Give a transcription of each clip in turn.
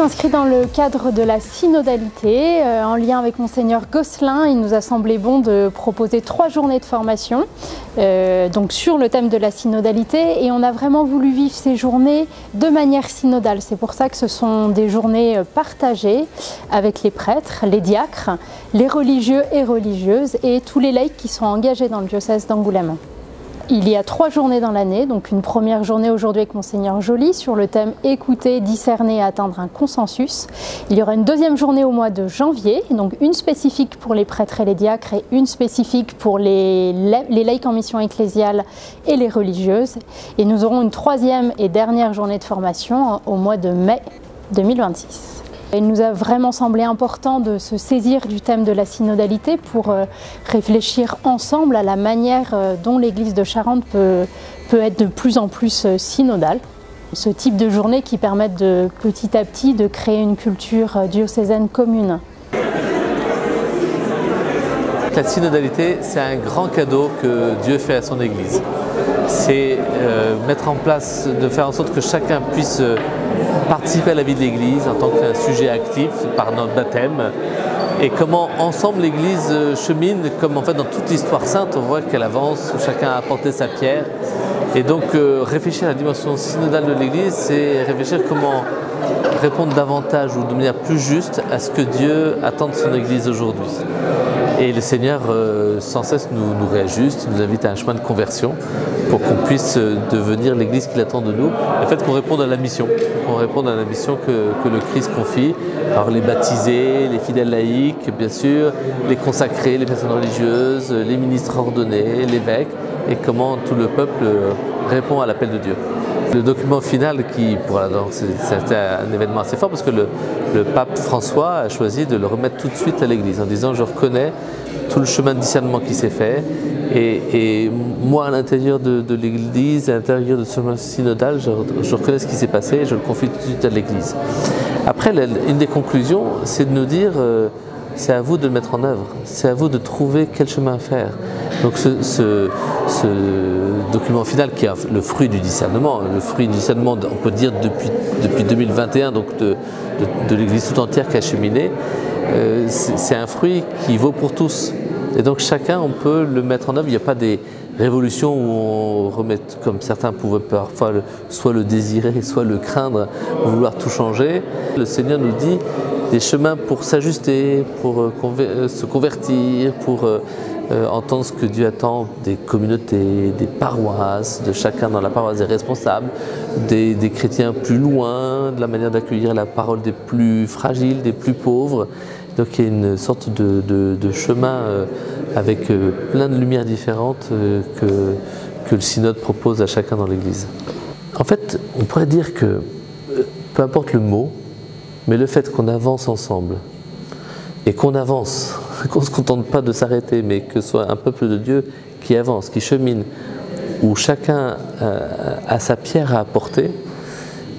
s'inscrit dans le cadre de la synodalité. En lien avec Monseigneur Gosselin, il nous a semblé bon de proposer 3 journées de formation donc sur le thème de la synodalité, et on a vraiment voulu vivre ces journées de manière synodale. C'est pour ça que ce sont des journées partagées avec les prêtres, les diacres, les religieux et religieuses et tous les laïcs qui sont engagés dans le diocèse d'Angoulême. Il y a 3 journées dans l'année, donc une première journée aujourd'hui avec Monseigneur Joly sur le thème « Écouter, discerner et atteindre un consensus ». Il y aura une deuxième journée au mois de janvier, donc une spécifique pour les prêtres et les diacres et une spécifique pour les laïcs en mission ecclésiale et les religieuses. Et nous aurons une 3e et dernière journée de formation au mois de mai 2026. Il nous a vraiment semblé important de se saisir du thème de la synodalité pour réfléchir ensemble à la manière dont l'Église de Charente peut être de plus en plus synodale. Ce type de journée qui permettent de petit à petit de créer une culture diocésaine commune. La synodalité, c'est un grand cadeau que Dieu fait à son Église. C'est mettre en place, de faire en sorte que chacun puisse participer à la vie de l'Église en tant qu'un sujet actif par notre baptême, et comment ensemble l'Église chemine, comme en fait dans toute l'histoire sainte, on voit qu'elle avance, chacun a apporté sa pierre. Et donc réfléchir à la dimension synodale de l'Église, c'est réfléchir comment répondre davantage ou de manière plus juste à ce que Dieu attend de son Église aujourd'hui. Et le Seigneur sans cesse nous réajuste, nous invite à un chemin de conversion pour qu'on puisse devenir l'Église qu'il attend de nous. Le fait qu'on réponde à la mission, que le Christ confie. Alors les baptisés, les fidèles laïcs, bien sûr, les consacrés, les personnes religieuses, les ministres ordonnés, l'évêque, et comment tout le peuple répond à l'appel de Dieu. Le document final, c'était un événement assez fort parce que le pape François a choisi de le remettre tout de suite à l'Église en disant « je reconnais tout le chemin de discernement qui s'est fait et moi à l'intérieur de l'Église, à l'intérieur de ce chemin synodal, je reconnais ce qui s'est passé et je le confie tout de suite à l'Église ». Après, une des conclusions, c'est de nous dire c'est à vous de le mettre en œuvre, c'est à vous de trouver quel chemin faire. Donc ce document final qui est le fruit du discernement, on peut dire depuis 2021, donc de l'Église tout entière qui a cheminé, c'est un fruit qui vaut pour tous. Et donc chacun, on peut le mettre en œuvre. Il n'y a pas des révolutions où on remet, comme certains pouvaient parfois soit le désirer, soit le craindre, vouloir tout changer. Le Seigneur nous dit des chemins pour s'ajuster, pour se convertir, pour entendre ce que Dieu attend des communautés, des paroisses, de chacun dans la paroisse des responsables, des chrétiens plus loin, de la manière d'accueillir la parole des plus fragiles, des plus pauvres. Donc il y a une sorte de chemin avec plein de lumières différentes que le synode propose à chacun dans l'Église. En fait, on pourrait dire que peu importe le mot, mais le fait qu'on avance ensemble et qu'on avance, qu'on ne se contente pas de s'arrêter, mais que ce soit un peuple de Dieu qui avance, qui chemine, où chacun a sa pierre à apporter,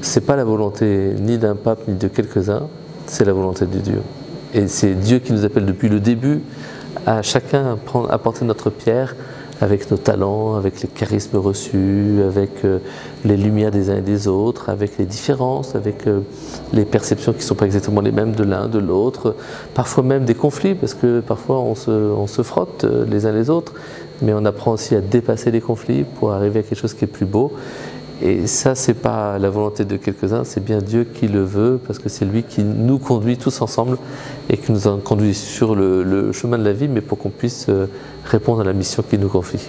ce n'est pas la volonté ni d'un pape ni de quelques-uns, c'est la volonté de Dieu. Et c'est Dieu qui nous appelle depuis le début à chacun apporter notre pierre avec nos talents, avec les charismes reçus, avec les lumières des uns et des autres, avec les différences, avec les perceptions qui ne sont pas exactement les mêmes de l'un, de l'autre, parfois même des conflits, parce que parfois on se frotte les uns les autres, mais on apprend aussi à dépasser les conflits pour arriver à quelque chose qui est plus beau. Et ça, c'est pas la volonté de quelques-uns, c'est bien Dieu qui le veut, parce que c'est lui qui nous conduit tous ensemble et qui nous conduit sur le chemin de la vie, mais pour qu'on puisse répondre à la mission qu'il nous confie.